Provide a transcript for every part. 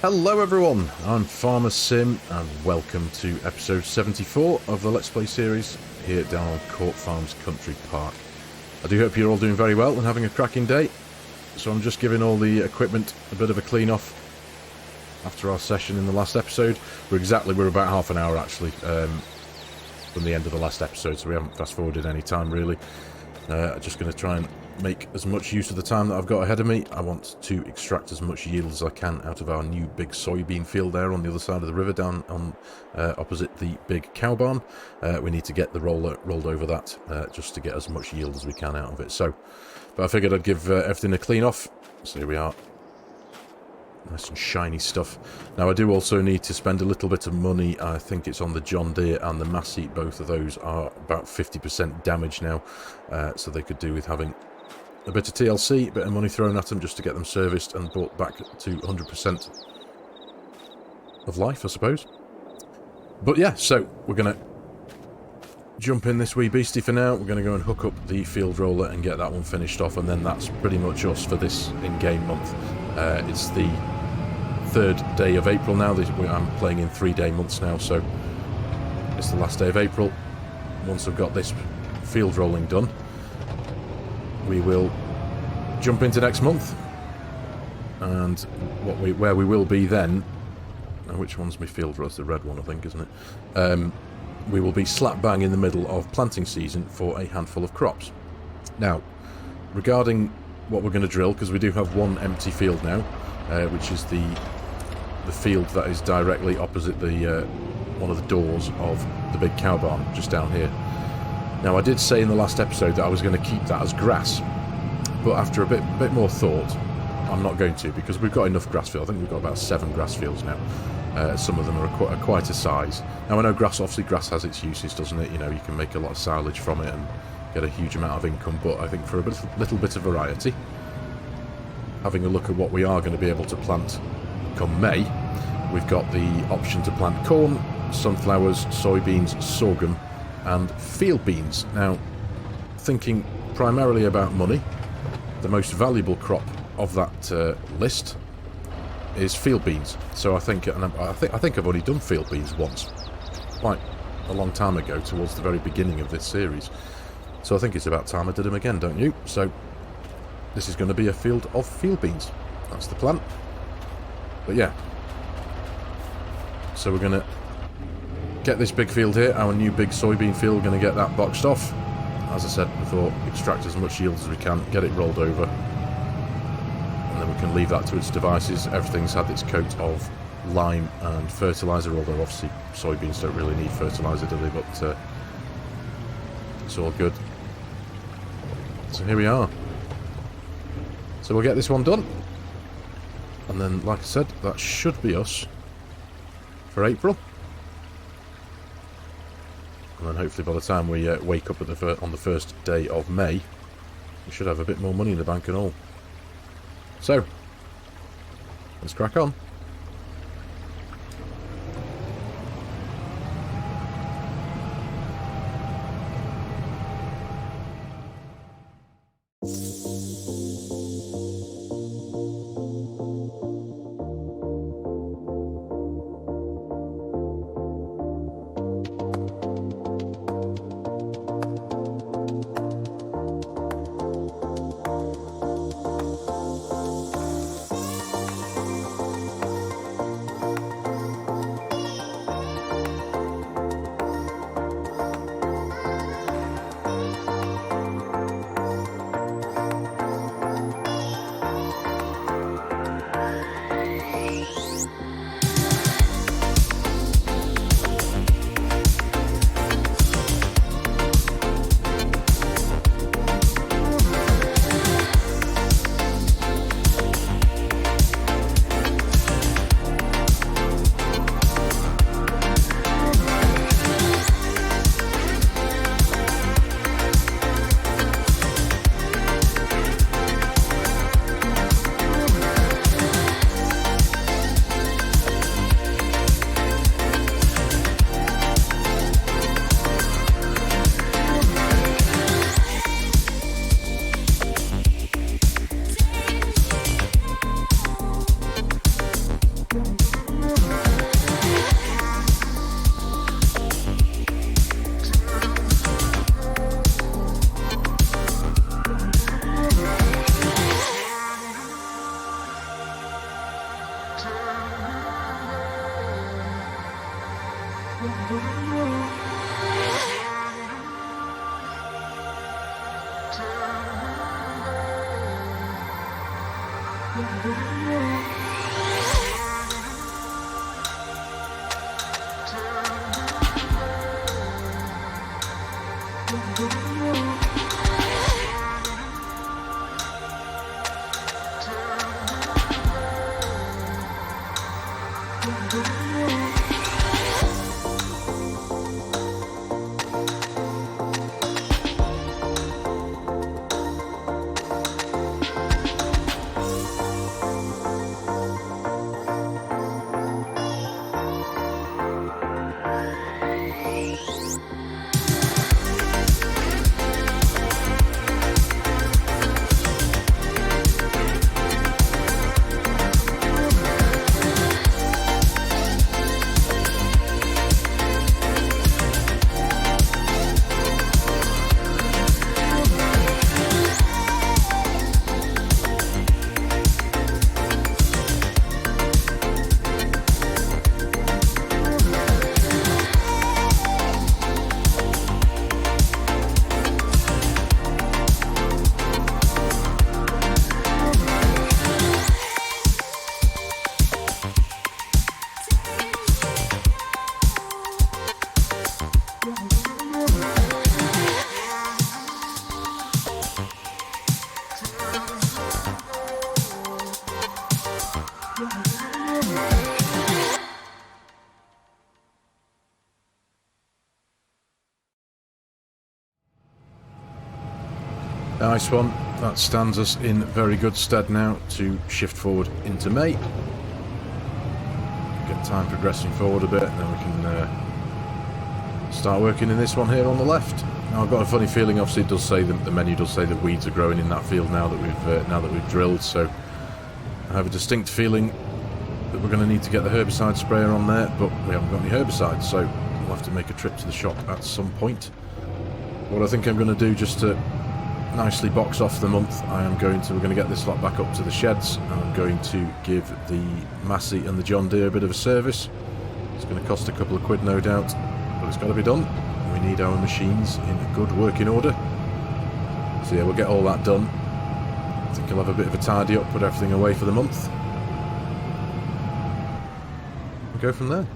Hello everyone, I'm FARMERSIM and welcome to episode 74 of the Let's Play series here down on Court Farms Country Park. I do hope you're all doing very well and having a cracking day. So I'm just giving all the equipment a bit of a clean off after our session in the last episode. We're about half an hour actually from the end of the last episode, so we haven't fast forwarded any time really. I'm just going to try and make as much use of the time that I've got ahead of me. I want to extract as much yield as I can out of our new big soybean field there on the other side of the river, down on opposite the big cow barn. We need to get the roller rolled over that just to get as much yield as we can out of it. So, but I figured I'd give everything a clean off. So here we are. Nice and shiny stuff. Now I do also need to spend a little bit of money. I think it's on the John Deere and the Massey. Both of those are about 50% damage now. So they could do with having a bit of TLC, a bit of money thrown at them just to get them serviced and brought back to 100% of life, I suppose. But yeah, so we're going to jump in this wee beastie for now. We're going to go and hook up the field roller and get that one finished off, and then that's pretty much us for this in-game month. It's the 3rd day of April now. I'm playing in 3-day months now, so it's the last day of April. Once I've got this field rolling done, we will jump into next month, and where we will be then. Now, which one's my field roller? It's the red one, I think, isn't it? We will be slap bang in the middle of planting season for a handful of crops. Now, regarding what we're going to drill, because we do have one empty field now, which is the field that is directly opposite the one of the doors of the big cow barn, just down here. Now, I did say in the last episode that I was going to keep that as grass, but after a bit more thought, I'm not going to, because we've got enough grass field. I think we've got about 7 grass fields now. Some of them are quite a size. Now, I know obviously grass has its uses, doesn't it? You know, you can make a lot of silage from it and get a huge amount of income, but I think for a little bit of variety, having a look at what we are going to be able to plant come May, we've got the option to plant corn, sunflowers, soybeans, sorghum, and field beans. Now, thinking primarily about money, the most valuable crop of that list is field beans. So I think I've only done field beans once, quite a long time ago, towards the very beginning of this series. So I think it's about time I did them again, don't you? So this is going to be a field of field beans. That's the plan. But yeah. So we're going to get this big field here, our new big soybean field. We're going to get that boxed off. As I said before, extract as much yield as we can, get it rolled over, and then we can leave that to its devices. Everything's had its coat of lime and fertiliser, although obviously soybeans don't really need fertiliser, do they? But it's all good. So here we are. So we'll get this one done, and then, like I said, that should be us for April. And then hopefully by the time we wake up on the first day of May, we should have a bit more money in the bank and all. So, let's crack on. Nice one. That stands us in very good stead now to shift forward into May. Get time progressing forward a bit, and then we can start working in this one here on the left. Now I've got a funny feeling. Obviously, it does say the menu does say that weeds are growing in that field now that we've drilled. So I have a distinct feeling that we're going to need to get the herbicide sprayer on there, but we haven't got any herbicide, so we'll have to make a trip to the shop at some point. What I think I'm going to do, just to nicely box off the month, we're going to get this lot back up to the sheds, and I'm going to give the Massey and the John Deere a bit of a service. It's going to cost a couple of quid, no doubt, but it's got to be done. We need our machines in a good working order. So yeah, we'll get all that done. I think I'll have a bit of a tidy up, put everything away for the month, and go from there.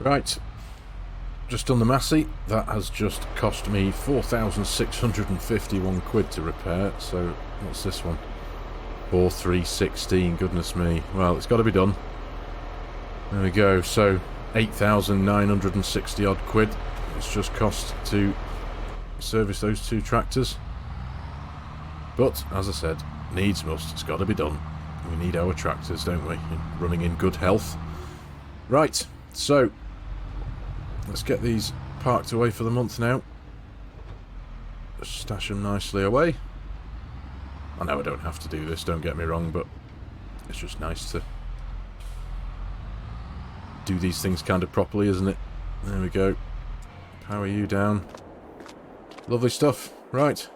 Right. Just done the Massey. That has just cost me 4,651 quid to repair. So what's this one? 4,316. Goodness me. Well, it's got to be done. There we go. So 8,960 odd quid it's just cost to service those two tractors. But as I said, needs must. It's got to be done. We need our tractors, don't we? Running in good health. Right. So let's get these parked away for the month now. Just stash them nicely away. I know I don't have to do this, don't get me wrong, but it's just nice to do these things kind of properly, isn't it? There we go. Power you down. Lovely stuff. Right.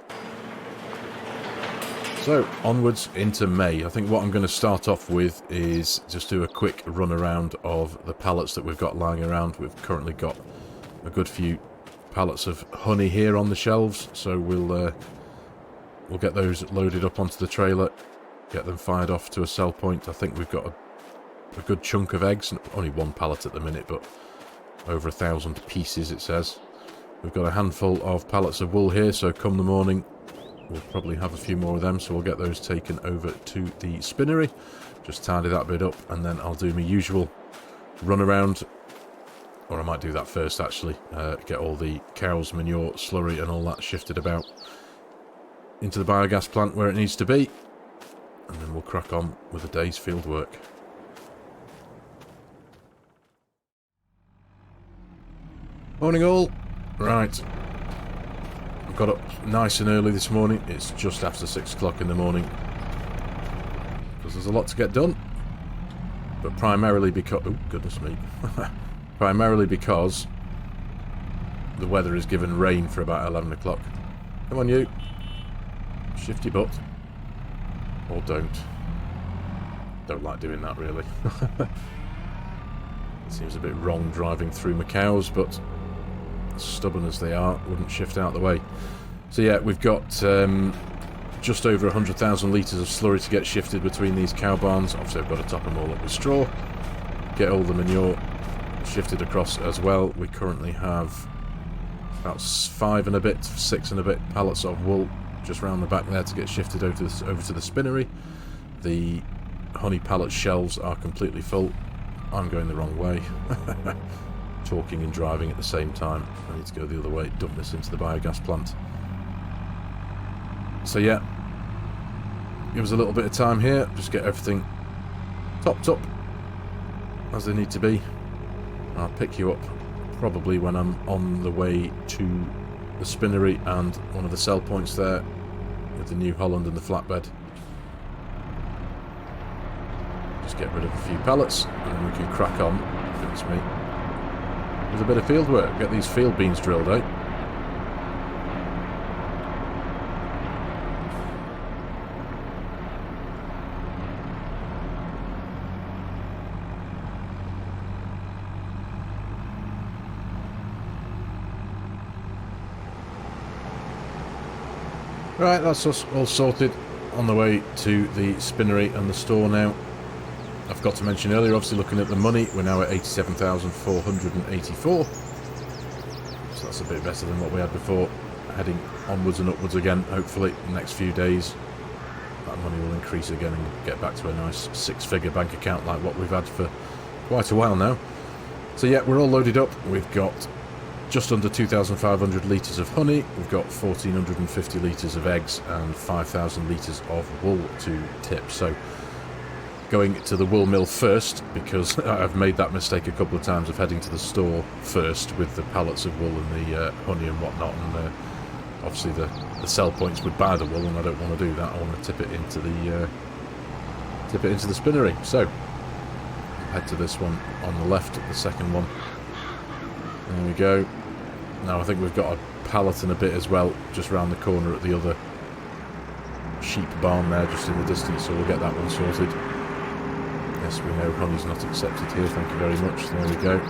So, onwards into May. I think what I'm going to start off with is just do a quick run around of the pallets that we've got lying around. We've currently got a good few pallets of honey here on the shelves, so we'll get those loaded up onto the trailer, get them fired off to a sell point. I think we've got a good chunk of eggs, only one pallet at the minute, but over 1,000 pieces it says. We've got a handful of pallets of wool here, so come the morning we'll probably have a few more of them, so we'll get those taken over to the spinnery, just tidy that bit up, and then I'll do my usual run around, or I might do that first actually, get all the cows' manure, slurry and all that shifted about into the biogas plant where it needs to be, and then we'll crack on with the day's field work. Morning all. Right, I've got up nice and early this morning. It's just after 6 o'clock in the morning because there's a lot to get done, but primarily because, oh goodness me, primarily because the weather is given rain for about 11 o'clock. Come on you. Shift your butt. Or don't. Don't like doing that, really. It seems a bit wrong driving through Macaws, but stubborn as they are, wouldn't shift out the way. So yeah, we've got just over 100,000 litres of slurry to get shifted between these cow barns. Obviously I've got to top them all up with straw. Get all the manure shifted across as well. We currently have about 5 and a bit, 6 and a bit pallets of wool just round the back there to get shifted over to the spinnery. The honey pallet shelves are completely full. I'm going the wrong way. Talking and driving at the same time. I need to go the other way, dump this into the biogas plant. So yeah, give us a little bit of time here, just get everything topped up as they need to be. I'll pick you up probably when I'm on the way to the spinnery and one of the sell points there with the New Holland and the flatbed. Just get rid of a few pallets and then we can crack on, if it's me, with a bit of field work. Get these field beans drilled out. Right, that's us all sorted. On the way to the spinnery and the store now. I forgot to mention earlier, obviously looking at the money, we're now at 87,484. So that's a bit better than what we had before. Heading onwards and upwards again, hopefully, in the next few days. That money will increase again and get back to a nice 6-figure bank account like what we've had for quite a while now. So yeah, we're all loaded up. We've got just under 2,500 litres of honey. We've got 1,450 litres of eggs and 5,000 litres of wool to tip. So going to the wool mill first, because I've made that mistake a couple of times of heading to the store first with the pallets of wool and the honey and whatnot, and obviously the sell points would buy the wool, and I don't want to do that. I want to tip it into the spinnery. So head to this one on the left, the second one. There we go. Now I think we've got a pallet and a bit as well just round the corner at the other sheep barn there, just in the distance, so we'll get that one sorted. Yes, we know honey's not accepted here, thank you very much. There we go.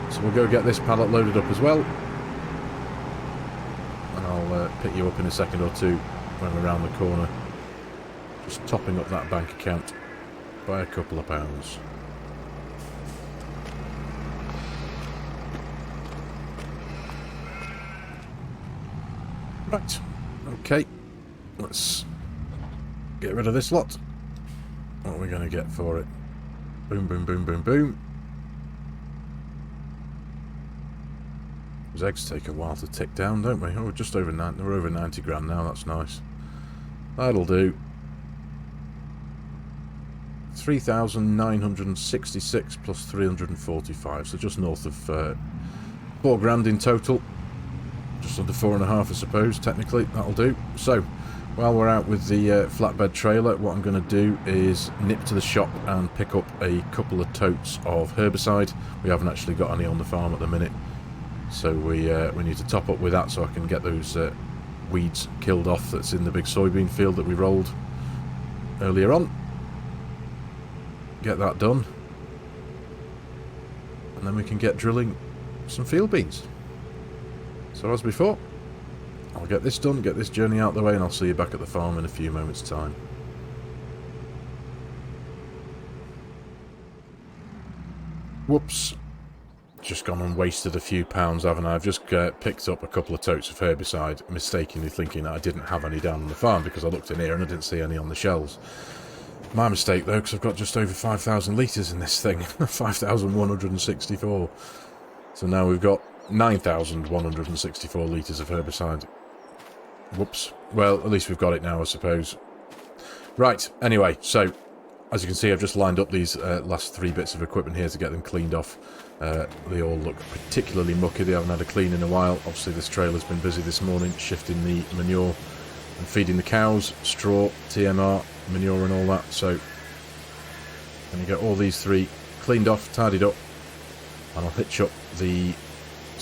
So we'll go get this pallet loaded up as well. And I'll pick you up in a second or two when we're round the corner. Just topping up that bank account by a couple of pounds. Right, okay, let's get rid of this lot. What are we going to get for it? Boom, boom, boom, boom, boom. Those eggs take a while to tick down, don't we? Oh, we're just over 90, we're over 90 grand now, that's nice. That'll do. 3,966 plus 345, so just north of 4 grand in total. Just under 4.5, I suppose, technically. That'll do. So, while we're out with the flatbed trailer, what I'm going to do is nip to the shop and pick up a couple of totes of herbicide. We haven't actually got any on the farm at the minute, so we need to top up with that so I can get those weeds killed off that's in the big soybean field that we rolled earlier on. Get that done, and then we can get drilling some field beans. So as before, I'll get this done, get this journey out the way, and I'll see you back at the farm in a few moments' time. Whoops. Just gone and wasted a few pounds, haven't I? I've just picked up a couple of totes of herbicide, mistakenly thinking that I didn't have any down on the farm because I looked in here and I didn't see any on the shelves. My mistake, though, because I've got just over 5,000 litres in this thing. 5,164. So now we've got 9,164 litres of herbicide. Whoops. Well, at least we've got it now, I suppose. Right, anyway, so as you can see, I've just lined up these last 3 bits of equipment here to get them cleaned off. They all look particularly mucky. They haven't had a clean in a while. Obviously, this trailer's been busy this morning, shifting the manure and feeding the cows, straw, TMR, manure and all that. So, I'm going to get all these 3 cleaned off, tidied up, and I'll hitch up the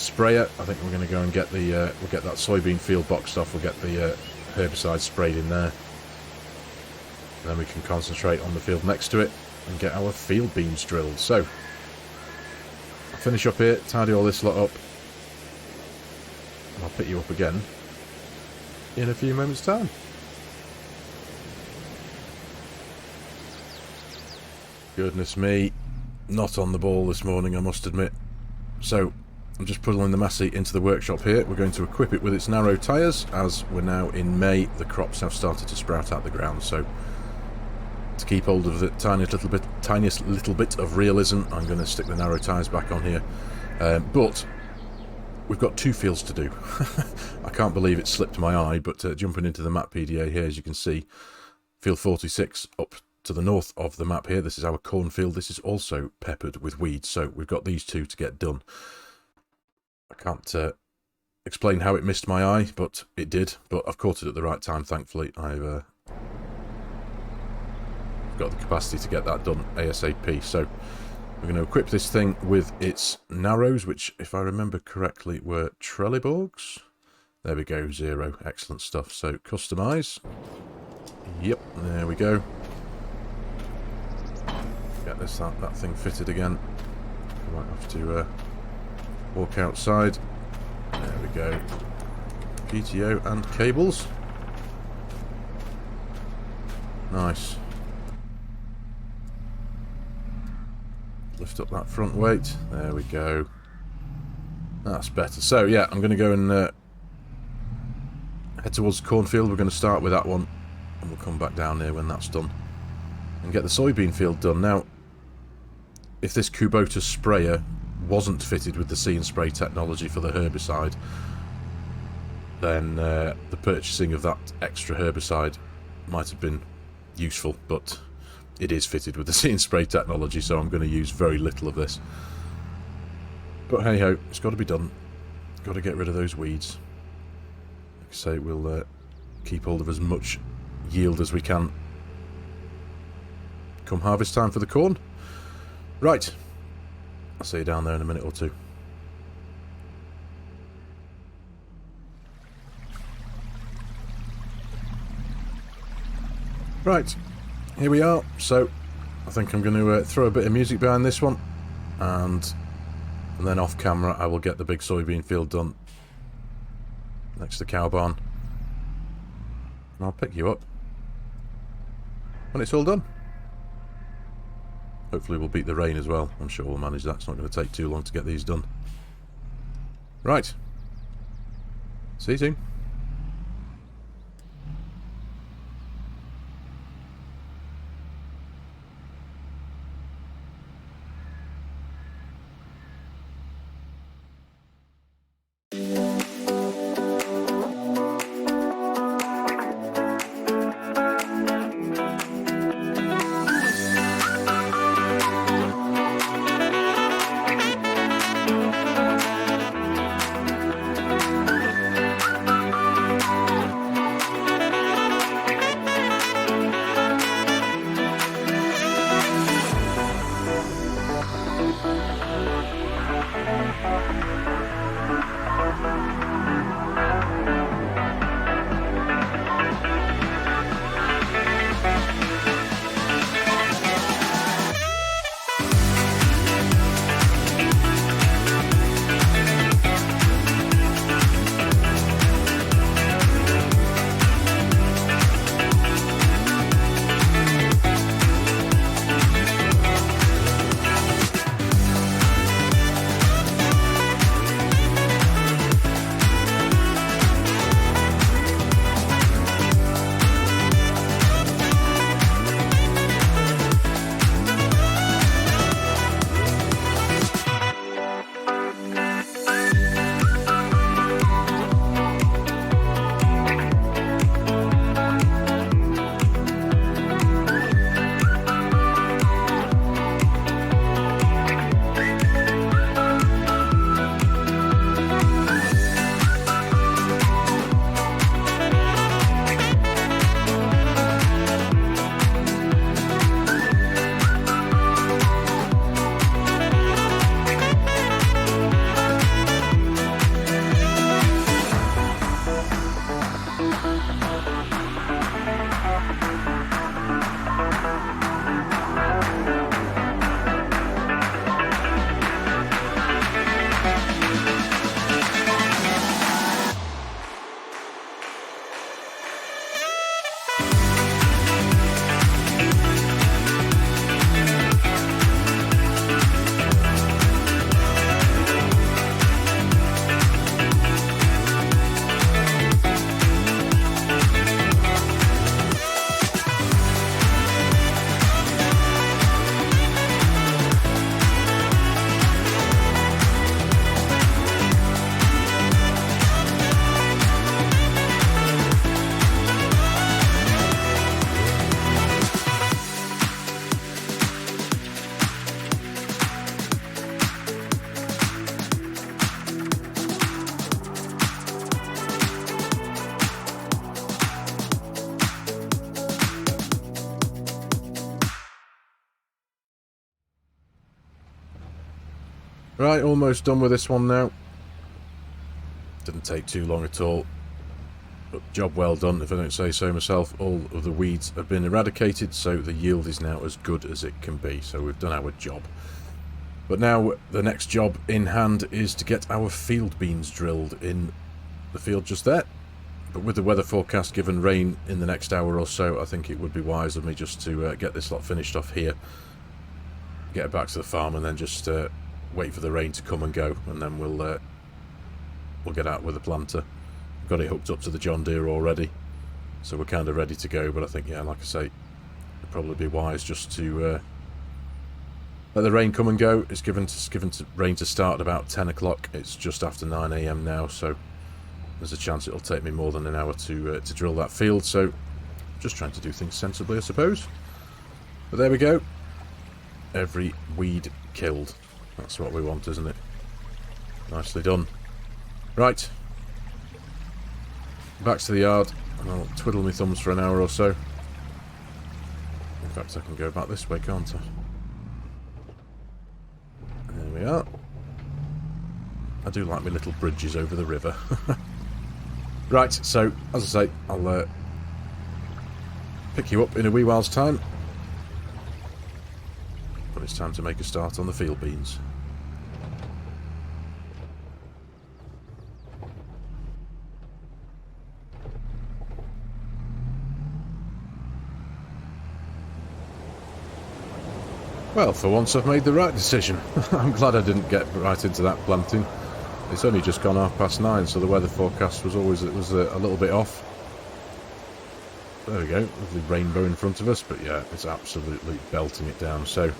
sprayer. I think we're going to go and get the we'll get that soybean field boxed off. We'll get the herbicide sprayed in there. Then we can concentrate on the field next to it and get our field beans drilled. So I'll finish up here, tidy all this lot up, and I'll pick you up again in a few moments' time. Goodness me, not on the ball this morning, I must admit. So I'm just pulling the Massey into the workshop here. We're going to equip it with its narrow tyres. As we're now in May, the crops have started to sprout out the ground. So to keep hold of the tiniest little bit of realism, I'm going to stick the narrow tyres back on here. But we've got 2 fields to do. I can't believe it slipped my eye, but jumping into the map PDA here, as you can see, field 46 up to the north of the map here, this is our cornfield. This is also peppered with weeds, so we've got these 2 to get done. I can't explain how it missed my eye, but it did. But I've caught it at the right time, thankfully. I've got the capacity to get that done ASAP. So we're going to equip this thing with its narrows, which, if I remember correctly, were Trelleborgs. There we go, 0. Excellent stuff. So customize. Yep, there we go. Get that thing fitted again. I might have to walk outside. There we go. PTO and cables. Nice. Lift up that front weight. There we go. That's better. So yeah, I'm going to go and head towards the cornfield. We're going to start with that one, and we'll come back down here when that's done and get the soybean field done. Now, if this Kubota sprayer wasn't fitted with the See and Spray technology for the herbicide, then the purchasing of that extra herbicide might have been useful, but it is fitted with the See and Spray technology, so I'm going to use very little of this. But hey ho, it's got to be done. Got to get rid of those weeds. Like I say, we'll keep hold of as much yield as we can come harvest time for the corn. Right, I'll see you down there in a minute or 2. Right, here we are. So I think I'm going to throw a bit of music behind this one, and then off camera I will get the big soybean field done next to the cow barn, and I'll pick you up when it's all done. Hopefully we'll beat the rain as well. I'm sure we'll manage that. It's not going to take too long to get these done. Right. See you soon. Right, almost done with this one now. Didn't take too long at all. But job well done, if I don't say so myself. All of the weeds have been eradicated, so the yield is now as good as it can be. So we've done our job. But now the next job in hand is to get our field beans drilled in the field just there. But with the weather forecast given rain in the next hour or so, I think it would be wise of me just to get this lot finished off here. Get it back to the farm and then just wait for the rain to come and go. And then we'll get out with the planter. Got it hooked up to the John Deere already, so we're kind of ready to go. But I think, yeah, like I say, it'd probably be wise just to let the rain come and go. It's given to rain to start at about 10 o'clock. It's just after 9 AM now, so there's a chance it'll take me more than an hour to drill that field. So just trying to do things sensibly, I suppose. But there we go. Every weed killed. That's what we want, isn't it? Nicely done. Right. Back to the yard, and I'll twiddle my thumbs for an hour or so. In fact, I can go back this way, can't I? There we are. I do like my little bridges over the river. Right, so, as I say, I'll pick you up in a wee while's time. But it's time to make a start on the field beans. Well, for once I've made the right decision. I'm glad I didn't get right into that planting. It's only just gone 9:30, so the weather forecast was always a little bit off. There we go, lovely rainbow in front of us, but yeah, it's absolutely belting it down. So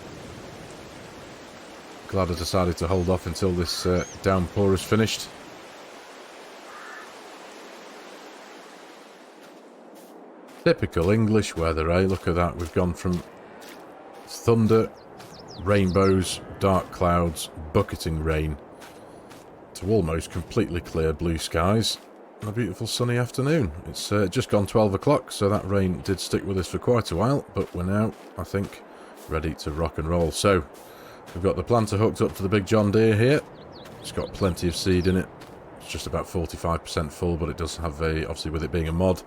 glad I decided to hold off until this downpour is finished. Typical English weather, eh? Look at that, we've gone from thunder, rainbows, dark clouds, bucketing rain, to almost completely clear blue skies and a beautiful sunny afternoon. It's just gone 12 o'clock, so that rain did stick with us for quite a while, but we're now, I think, ready to rock and roll. So, we've got the planter hooked up to the big John Deere here. It's got plenty of seed in it. It's just about 45% full, but it does have obviously with it being a mod,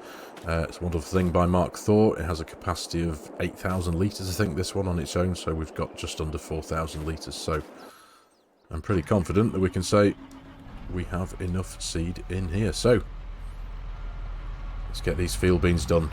it's a wonderful thing by Mark Thor. It has a capacity of 8,000 litres, I think, this one on its own, so we've got just under 4,000 litres. So I'm pretty confident that we can say we have enough seed in here. So let's get these field beans done.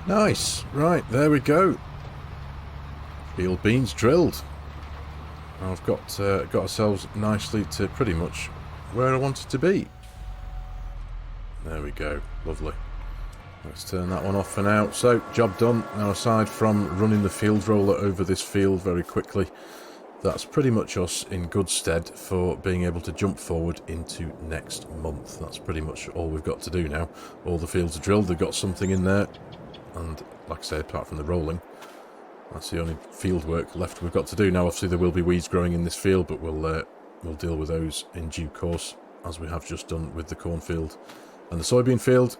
Nice. Right, there we go. Field beans drilled. I've got ourselves nicely to pretty much where I want it to be. There we go. Lovely. Let's turn that one off for now. So, job done. Now, aside from running the field roller over this field very quickly, that's pretty much us in good stead for being able to jump forward into next month. That's pretty much all we've got to do now. All the fields are drilled. They've got something in there. And, like I say, apart from the rolling, that's the only field work left we've got to do. Now, obviously, there will be weeds growing in this field, but we'll deal with those in due course, as we have just done with the cornfield and the soybean field.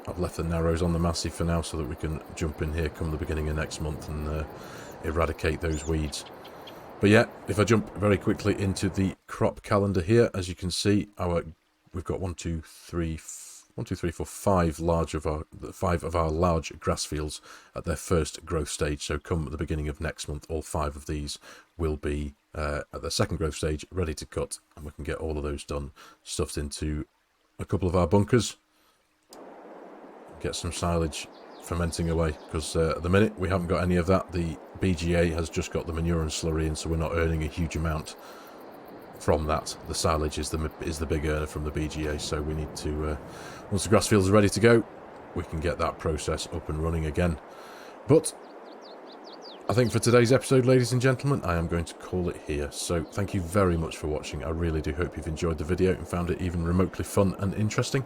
I've left the narrows on the massive for now so that we can jump in here come the beginning of next month and eradicate those weeds. But yeah, if I jump very quickly into the crop calendar here, as you can see, we've got 5 of our large grass fields at their first growth stage. So come at the beginning of next month, all 5 of these will be at their second growth stage, ready to cut, and we can get all of those done, stuffed into a couple of our bunkers, get some silage fermenting away, because at the minute we haven't got any of that. The BGA has just got the manure and slurry in, so we're not earning a huge amount from that. The silage is the big earner from the BGA, so we need to, once the grass fields are ready to go, we can get that process up and running again. But I think for today's episode, ladies and gentlemen, I am going to call it here. So thank you very much for watching. I really do hope you've enjoyed the video and found it even remotely fun and interesting.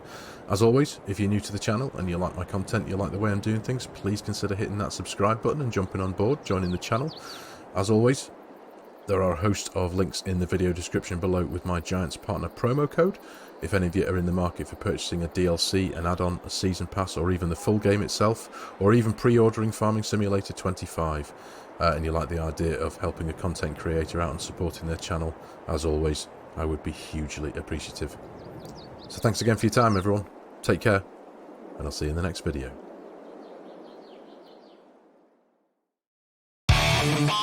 As always, if you're new to the channel and you like my content, you like the way I'm doing things, please consider hitting that subscribe button and jumping on board, joining the channel. As always, there are a host of links in the video description below with my Giants Partner promo code. If any of you are in the market for purchasing a DLC, an add-on, a season pass, or even the full game itself, or even pre-ordering Farming Simulator 25, and you like the idea of helping a content creator out and supporting their channel, as always, I would be hugely appreciative. So thanks again for your time, everyone. Take care, and I'll see you in the next video. We'll be right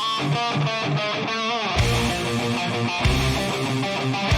back.